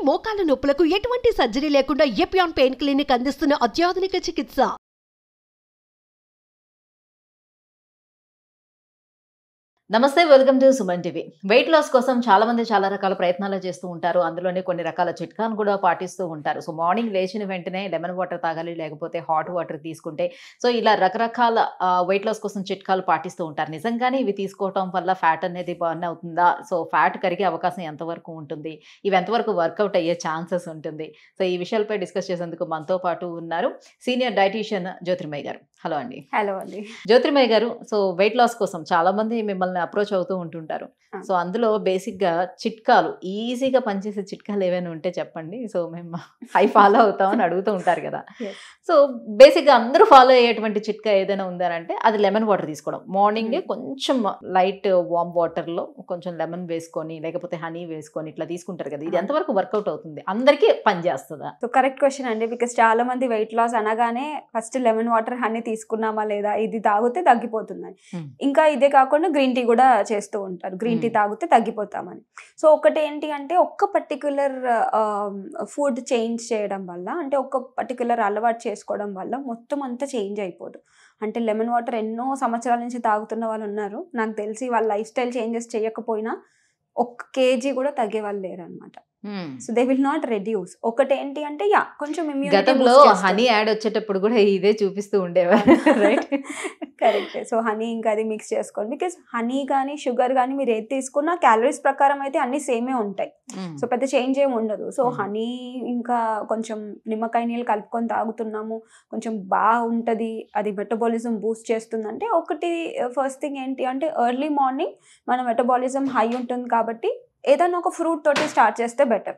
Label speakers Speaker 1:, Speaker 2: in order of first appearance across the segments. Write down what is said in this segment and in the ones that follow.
Speaker 1: మోకాల నొప్పులకు ఎటువంటి సర్జరీ లేకుండా ఎపియాన్ పెయిన్ క్లినిక్ అందిస్తున్న అత్యాధునిక చికిత్స.
Speaker 2: నమస్తే, welcome to Suman TV. Weight loss కోసం చాలా మంది చాలా రకాల ప్రయత్నాలు చేస్తూ ఉంటారు. అందులోనే కొన్ని రకాల చిట్కాను కూడా పాటిస్తూ ఉంటారు. సో మార్నింగ్ లేచిన వెంటనే లెమన్ వాటర్ తాగాలి, లేకపోతే హాట్ వాటర్ తీసుకుంటే సో ఇలా రకరకాల వెయిట్ లాస్ కోసం చిట్కాలు పాటిస్తూ ఉంటారు. నిజంగానే ఇవి తీసుకోవటం వల్ల ఫ్యాట్ అనేది బర్న్ అవుతుందా? సో ఫ్యాట్ కరిగే అవకాశం ఎంతవరకు ఉంటుంది? ఇవి ఎంతవరకు వర్కౌట్ అయ్యే ఛాన్సెస్ ఉంటుంది? సో ఈ విషయాలపై డిస్కస్ చేసేందుకు మనతో పాటు ఉన్నారు సీనియర్ డైటీషియన్ జ్యోతిర్మయి గారు. హలో అండి.
Speaker 3: హలో అండి.
Speaker 2: జ్యోతిర్మయి గారు, సో వెయిట్ లాస్ కోసం చాలా మంది మిమ్మల్ని అప్రోచ్ అవుతూ ఉంటుంటారు. సో అందులో బేసిక్ గా చిట్కాలు, ఈజీగా పనిచేసే చిట్కాలు ఏవైనా ఉంటే చెప్పండి. సో మేము హై ఫాలో అవుతామని అడుగుతూ ఉంటారు కదా. సో బేసిక్ గా అందరూ ఫాలో అయ్యేటువంటి చిట్కా ఏదైనా ఉందనంటే అది లెమన్ వాటర్ తీసుకోవడం. మార్నింగ్ కొంచెం లైట్ వామ్ వాటర్ లో కొంచెం లెమన్ వేసుకొని, లేకపోతే హనీ వేసుకొని ఇట్లా తీసుకుంటారు కదా. ఇది ఎంతవరకు వర్కౌట్ అవుతుంది? అందరికీ పనిచేస్తుందా?
Speaker 3: సో కరెక్ట్ క్వశ్చన్ అండి. బికాస్ చాలా మంది వెయిట్ లాస్ అనగానే ఫస్ట్ లెమన్ వాటర్ హనీ తీసుకున్నామా లేదా, ఇది తాగితే తగ్గిపోతుందని. ఇంకా ఇదే కాకుండా గ్రీన్ టీ కూడా చేస్తూ ఉంటారు, గ్రీన్ టీ తాగితే తగ్గిపోతామని. సో ఒకటి ఏంటి అంటే ఒక్క పర్టిక్యులర్ ఫుడ్ చేంజ్ చేయడం వల్ల, అంటే ఒక్క పర్టిక్యులర్ అలవాటు చేసుకోవడం వల్ల మొత్తం అంతా చేంజ్ అయిపోదు. అంటే లెమన్ వాటర్ ఎన్నో సంవత్సరాల నుంచి తాగుతున్న వాళ్ళు ఉన్నారు. నాకు తెలిసి వాళ్ళ లైఫ్ స్టైల్ చేంజెస్ చేయకపోయినా 1 kg కూడా తగ్గే వాళ్ళు లేరు అనమాట. So they will not reduce. ఒకటి ఏంటి అంటే కొంచెం
Speaker 2: గతంలో హనీ యాడ్ వచ్చేటప్పుడు కూడా ఇదే చూపిస్తూ ఉండేవారు, రైట్?
Speaker 3: కరెక్ట్. సో హనీ ఇంకా అది మిక్స్ చేసుకోండి. బికాస్ హనీ కానీ షుగర్ కానీ మీరు ఏది తీసుకున్నా క్యాలరీస్ ప్రకారం అయితే అన్ని సేమే ఉంటాయి. సో పెద్ద చేంజ్ ఏమి ఉండదు. సో హనీ ఇంకా కొంచెం నిమ్మకాయ నీళ్ళు కలుపుకొని తాగుతున్నాము, కొంచెం బాగుంటుంది, అది మెటబాలిజం బూస్ట్ చేస్తుంది. అంటే ఒకటి ఫస్ట్ థింగ్ ఏంటి అంటే ఎర్లీ మార్నింగ్ మన మెటబాలిజం హై ఉంటుంది కాబట్టి ఏదైనా ఒక ఫ్రూట్ తోటి స్టార్ట్ చేస్తే బెటర్.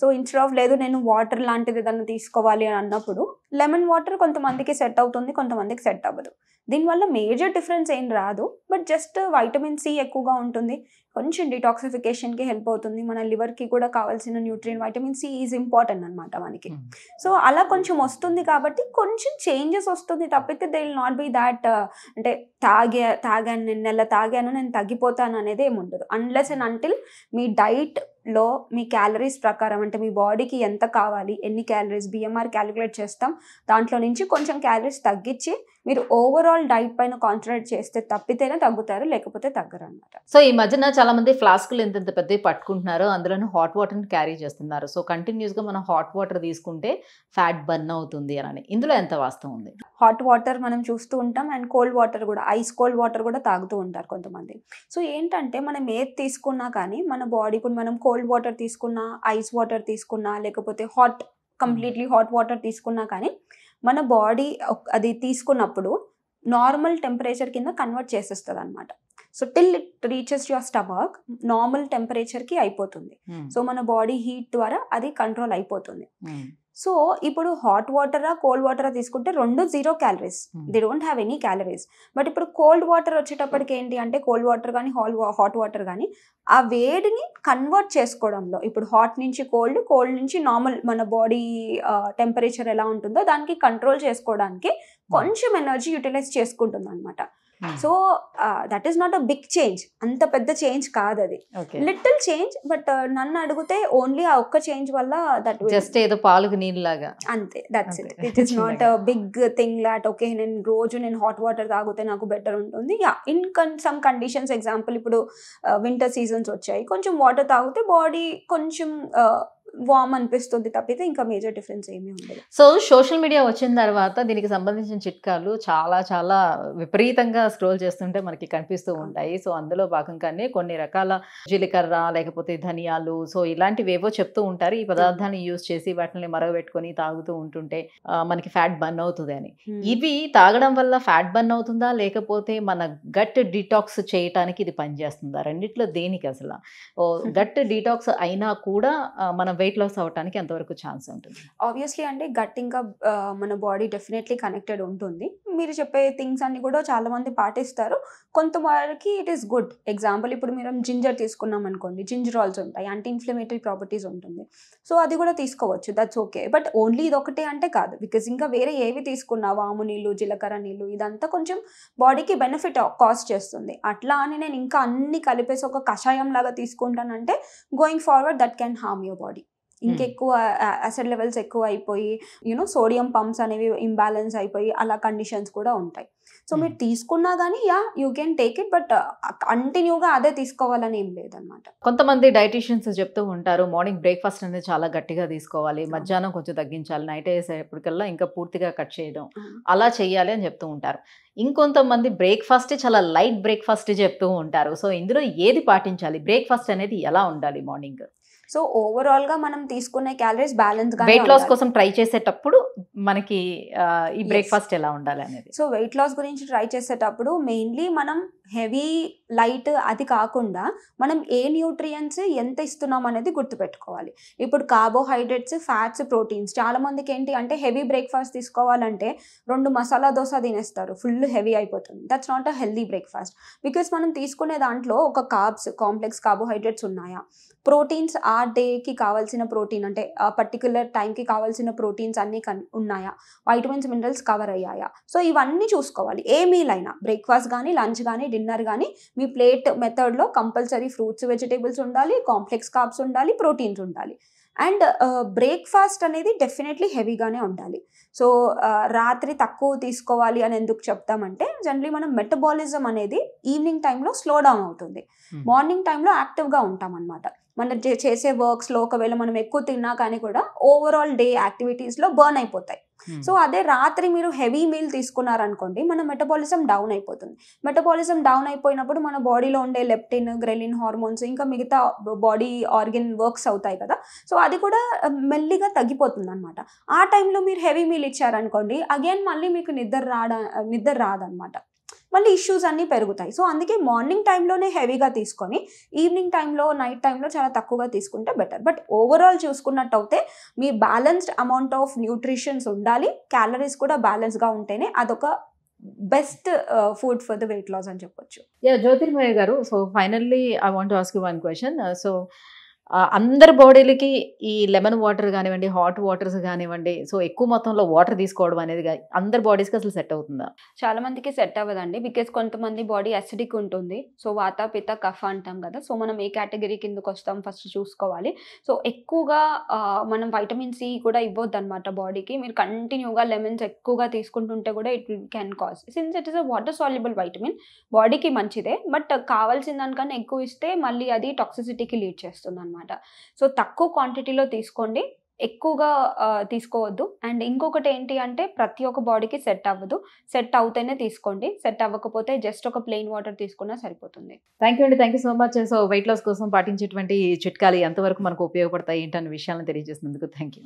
Speaker 3: సో ఇన్స్టెడ్ ఆఫ్ లేదు నేను వాటర్ లాంటిది ఏదైనా తీసుకోవాలి అని అన్నప్పుడు లెమన్ వాటర్ కొంతమందికి సెట్ అవుతుంది, కొంతమందికి సెట్ అవ్వదు. దీనివల్ల మేజర్ డిఫరెన్స్ ఏం రాదు, బట్ జస్ట్ వైటమిన్ సి ఎక్కువగా ఉంటుంది, కొంచెం డిటాక్సిఫికేషన్కి హెల్ప్ అవుతుంది. మన లివర్కి కూడా కావాల్సిన nutrient vitamin C is important అనమాట మనకి. సో అలా కొంచెం వస్తుంది కాబట్టి కొంచెం చేంజెస్ వస్తుంది తప్పితే they will not be that అంటే తాగాను నేను నెల తాగాను నేను తగ్గిపోతాను అనేది ఏమి ఉండదు. అన్లెస్ అండ్ అంటిల్ మీ డైట్లో మీ క్యాలరీస్ ప్రకారం, అంటే మీ బాడీకి ఎంత కావాలి, ఎన్ని క్యాలరీస్ బిఎంఆర్ క్యాలిక్యులేట్ చేస్తాం, దాంట్లో నుంచి కొంచెం క్యాలరీస్ తగ్గించి మీరు ఓవరాల్ డైట్ పైన కాన్సన్ట్రేట్ చేస్తే తప్పితేనే తగ్గుతారు, లేకపోతే తగ్గరు అనమాట.
Speaker 2: సో ఈ మధ్యన చాలా మంది ఫ్లాస్కులు ఎంత పెద్దవి పట్టుకుంటున్నారు, అందులోనే హాట్ వాటర్ని క్యారీ చేస్తున్నారు. సో కంటిన్యూస్గా మనం హాట్ వాటర్ తీసుకుంటే ఫ్యాట్ బర్న్ అవుతుంది అని, ఇందులో ఎంత వాస్తవం ఉంది?
Speaker 3: హాట్ వాటర్ మనం చూస్తూ ఉంటాం, అండ్ కోల్డ్ వాటర్ కూడా, ఐస్ కోల్డ్ వాటర్ కూడా తాగుతూ ఉంటారు కొంతమంది. సో ఏంటంటే మనం ఏది తీసుకున్నా కానీ మన బాడీ, ఇప్పుడు మనం కోల్డ్ వాటర్ తీసుకున్నా, ఐస్ వాటర్ తీసుకున్నా, లేకపోతే కంప్లీట్లీ హాట్ వాటర్ తీసుకున్నా కానీ మన బాడీ అది తీసుకున్నప్పుడు నార్మల్ టెంపరేచర్ కింద కన్వర్ట్ చేసేస్తుంది అనమాట. So till it reaches your stomach normal టెంపరేచర్కి అయిపోతుంది. సో మన బాడీ హీట్ ద్వారా అది కంట్రోల్ అయిపోతుంది. సో ఇప్పుడు హాట్ వాటరా కోల్డ్ వాటరా తీసుకుంటే రెండు 0 calories, they don't have any calories. But ఇప్పుడు కోల్డ్ వాటర్ వచ్చేటప్పటికి ఏంటి అంటే కోల్డ్ వాటర్ కానీ హాట్ వాటర్ కానీ ఆ వేడిని కన్వర్ట్ చేసుకోవడంలో, ఇప్పుడు హాట్ నుంచి కోల్డ్ నుంచి నార్మల్ మన బాడీ టెంపరేచర్ ఎలా ఉంటుందో దానికి కంట్రోల్ చేసుకోవడానికి కొంచెం ఎనర్జీ యూటిలైజ్ చేసుకుంటుంది అనమాట. So that is not a big change, అంత పెద్ద చేంజ్ కాదు అది, లిటిల్ చేంజ్. బట్ నన్ను అడిగితే ఓన్లీ ఆ ఒక్క చేంజ్ వల్ల దట్
Speaker 2: జస్ట్ ఏదో పాలకు నీళ్ళు లాగా అంతే,
Speaker 3: that's it. It is not a big thing that okay నేను హాట్ వాటర్ తాగితే నాకు బెటర్ ఉంటుంది. ఇన్ సమ్ కండిషన్స్, ఎగ్జాంపుల్ ఇప్పుడు వింటర్ సీజన్స్ వచ్చాయి, కొంచెం వాటర్ తాగితే బాడీ కొంచెం వార్మ్ అనిపిస్తుంది తప్పితే ఇంకా మేజర్ డిఫరెన్స్ ఏమీ ఉండదు.
Speaker 2: సో సోషల్ మీడియా వచ్చిన తర్వాత దీనికి సంబంధించిన చిట్కాలు చాలా చాలా విపరీతంగా స్క్రోల్ చేస్తుంటే మనకి కనిపిస్తూ ఉంటాయి. సో అందులో భాగంగానే కొన్ని రకాల జీలకర్ర, లేకపోతే ధనియాలు, సో ఇలాంటివి ఏవో చెప్తూ ఉంటారు. ఈ పదార్థాన్ని యూజ్ చేసి వాటిని మరగబెట్టుకొని తాగుతూ ఉంటుంటే మనకి ఫ్యాట్ బర్న్ అవుతుంది అని. ఇవి తాగడం వల్ల ఫ్యాట్ బర్న్ అవుతుందా, లేకపోతే మన గట్ డిటాక్స్ చేయటానికి ఇది పనిచేస్తుందా? రెండిట్లో దేనికి అసలు గట్ డిటాక్స్ అయినా కూడా మనం వెయిట్ లాస్ అవ్వడానికి ఎంతవరకు ఛాన్స్ ఉంటుంది?
Speaker 3: ఆబ్వియస్లీ అంటే గట్ ఇంకా మన బాడీ డెఫినెట్లీ కనెక్టెడ్ ఉంటుంది. మీరు చెప్పే థింగ్స్ అన్ని కూడా చాలా మంది పాటిస్తారు, కొంతవరకు ఇట్ ఈస్ గుడ్. ఎగ్జాంపుల్ ఇప్పుడు మీరు జింజర్ తీసుకున్నాం అనుకోండి, జింజరాల్స్ ఉంటాయి, యాంటీ ఇన్ఫ్లమేటరీ ప్రాపర్టీస్ ఉంటుంది. సో అది కూడా తీసుకోవచ్చు, దట్స్ ఓకే. బట్ ఓన్లీ ఇదొకటే అంటే కాదు, బికాజ్ ఇంకా వేరే ఏవి తీసుకున్నా, వాము నీళ్ళు, జీలకర్ర నీళ్ళు, ఇదంతా కొంచెం బాడీకి బెనిఫిట్ కాస్ట్ చేస్తుంది. అట్లా అని నేను ఇంకా అన్ని కలిపేసి ఒక కషాయం లాగా తీసుకుంటానంటే going forward that can harm your body. ఇంకెక్కువ యాసిడ్ లెవెల్స్ ఎక్కువ అయిపోయి సోడియం పంప్స్ అనేవి ఇంబ్యాలెన్స్ అయిపోయి అలా కండిషన్స్ కూడా ఉంటాయి. సో మీరు తీసుకున్నా కానీ you can take it, but కంటిన్యూగా అదే తీసుకోవాలని ఏం లేదనమాట.
Speaker 2: కొంతమంది డైటీషియన్స్ చెప్తూ ఉంటారు మార్నింగ్ బ్రేక్ఫాస్ట్ అనేది చాలా గట్టిగా తీసుకోవాలి, మధ్యాహ్నం కొంచెం తగ్గించాలి, నైట్ అయ్యేసరికల్లా ఇంకా పూర్తిగా కట్ చేయడం అలా చేయాలి అని చెప్తూ ఉంటారు. ఇంకొంతమంది బ్రేక్ఫాస్ట్ చాలా లైట్ బ్రేక్ఫాస్ట్ చెప్తూ ఉంటారు. సో ఇందులో ఏది పాటించాలి? బ్రేక్ఫాస్ట్ అనేది ఎలా ఉండాలి మార్నింగ్?
Speaker 3: సో ఓవరాల్ గా మనం తీసుకునే క్యాలరీస్ బ్యాలెన్స్ గా
Speaker 2: వెయిట్ లాస్ కోసం ట్రై చేసేటప్పుడు మనకి ఈ బ్రేక్ఫాస్ట్ ఎలా ఉండాలి అనేది.
Speaker 3: సో వెయిట్ లాస్ గురించి ట్రై చేసేటప్పుడు మెయిన్లీ మనం హెవీ లైట్ అది కాకుండా మనం ఏ న్యూట్రియంట్స్ ఎంత ఇస్తున్నాం అనేది గుర్తుపెట్టుకోవాలి. ఇప్పుడు కార్బోహైడ్రేట్స్, ఫ్యాట్స్, ప్రోటీన్స్, చాలా మందికి ఏంటి అంటే హెవీ బ్రేక్ఫాస్ట్ తీసుకోవాలంటే 2 మసాలా దోశ తినేస్తారు, ఫుల్ హెవీ అయిపోతుంది. That's not a healthy breakfast. Because మనం తీసుకునే దాంట్లో ఒక కాంప్లెక్స్ కార్బోహైడ్రేట్స్ ఉన్నాయా, ప్రోటీన్స్ ఆ డేకి కావాల్సిన ప్రోటీన్ అంటే ఆ పర్టికులర్ టైంకి కావాల్సిన ప్రోటీన్స్ అన్నీ ఉన్నాయా, వైటమిన్స్, మినరల్స్ కవర్ అయ్యాయా. సో ఇవన్నీ చూసుకోవాలి. ఏ మీల్ అయినా, బ్రేక్ఫాస్ట్ కానీ, లంచ్ కానీ, డిన్నర్ కానీ, మీ ప్లేట్ మెథడ్లో కంపల్సరీ ఫ్రూట్స్, వెజిటేబుల్స్ ఉండాలి, కాంప్లెక్స్ కార్బ్స్ ఉండాలి, ప్రోటీన్స్ ఉండాలి. అండ్ బ్రేక్ఫాస్ట్ అనేది డెఫినెట్లీ హెవీగానే ఉండాలి. సో రాత్రి తక్కువ తీసుకోవాలి అని ఎందుకు చెప్తామంటే జనరలీ మనం మెటబాలిజం అనేది ఈవినింగ్ టైంలో స్లో డౌన్ అవుతుంది, మార్నింగ్ టైంలో యాక్టివ్గా ఉంటాం అనమాట. మనం చేసే వర్క్స్లో ఒకవేళ మనం ఎక్కువ తిన్నా కానీ కూడా ఓవరాల్ డే యాక్టివిటీస్లో బర్న్ అయిపోతాయి. సో అదే రాత్రి మీరు హెవీ మీల్ తీసుకున్నారనుకోండి, మన మెటబాలిజం డౌన్ అయిపోతుంది. మెటబాలిజం డౌన్ అయిపోయినప్పుడు మన బాడీలో ఉండే లెప్టిన్, గ్రెలిన్ హార్మోన్స్, ఇంకా మిగతా బాడీ ఆర్గన్ వర్క్స్ అవుతాయి కదా, సో అది కూడా మెల్లిగా తగ్గిపోతుంది అనమాట. ఆ టైంలో మీరు హెవీ మీల్ ఇచ్చారనుకోండి, అగైన్ మళ్ళీ మీకు నిద్ర రాదనమాట, మళ్ళీ ఇష్యూస్ అన్నీ పెరుగుతాయి. సో అందుకే మార్నింగ్ టైంలోనే హెవీగా తీసుకొని ఈవినింగ్ టైంలో, నైట్ టైంలో చాలా తక్కువగా తీసుకుంటే బెటర్. బట్ ఓవరాల్ చూసుకున్నట్టయితే మీ బ్యాలెన్స్డ్ అమౌంట్ ఆఫ్ న్యూట్రిషన్స్ ఉండాలి, క్యాలరీస్ కూడా బ్యాలెన్స్గా ఉంటేనే అదొక best food for the weight loss అని చెప్పొచ్చు.
Speaker 2: Jyothirmayya garu, so finally I want to ask you one question. So అందరి బాడీలకి ఈ లెమన్ వాటర్ కానివ్వండి, హాట్ వాటర్స్ కానివ్వండి, సో ఎక్కువ మొత్తంలో వాటర్ తీసుకోవడం అనేది అందరి బాడీస్కి అసలు సెట్ అవుతుందా?
Speaker 3: చాలా మందికి సెట్ అవ్వదండి. బికాస్ కొంతమంది బాడీ అసిడిక్ ఉంటుంది. సో వాత, పిత్త, కఫ అంటాం కదా. సో మనం ఏ కేటగిరీ కిందకు వస్తాం ఫస్ట్ చూసుకోవాలి. సో ఎక్కువగా మనం వైటమిన్ సి కూడా ఇవ్వద్దు అనమాట బాడీకి. మీరు కంటిన్యూగా లెమన్స్ ఎక్కువగా తీసుకుంటుంటే కూడా it can cause, since it is a water soluble vitamin, బాడీకి మంచిదే. బట్ కావాల్సిన దానికన్నా ఎక్కువ ఇస్తే మళ్ళీ అది టాక్సిసిటీకి లీడ్ చేస్తుంది అనమాట. సో తక్కువ క్వాంటిటీలో తీసుకోండి, ఎక్కువగా తీసుకోవద్దు. అండ్ ఇంకొకటి ఏంటి అంటే ప్రతి ఒక్క బాడీకి సెట్ అవ్వదు, సెట్ అవుతేనే తీసుకోండి, సెట్ అవ్వకపోతే జస్ట్ ఒక ప్లెయిన్ వాటర్ తీసుకున్నా సరిపోతుంది.
Speaker 2: థ్యాంక్ యూ అండి, thank you so much. So weight loss కోసం పాటించేటువంటి చిట్కాలు ఎంతవరకు మనకు ఉపయోగపడతాయి ఏంటనే విషయాలను తెలియజేసినందుకు థ్యాంక్ యూ.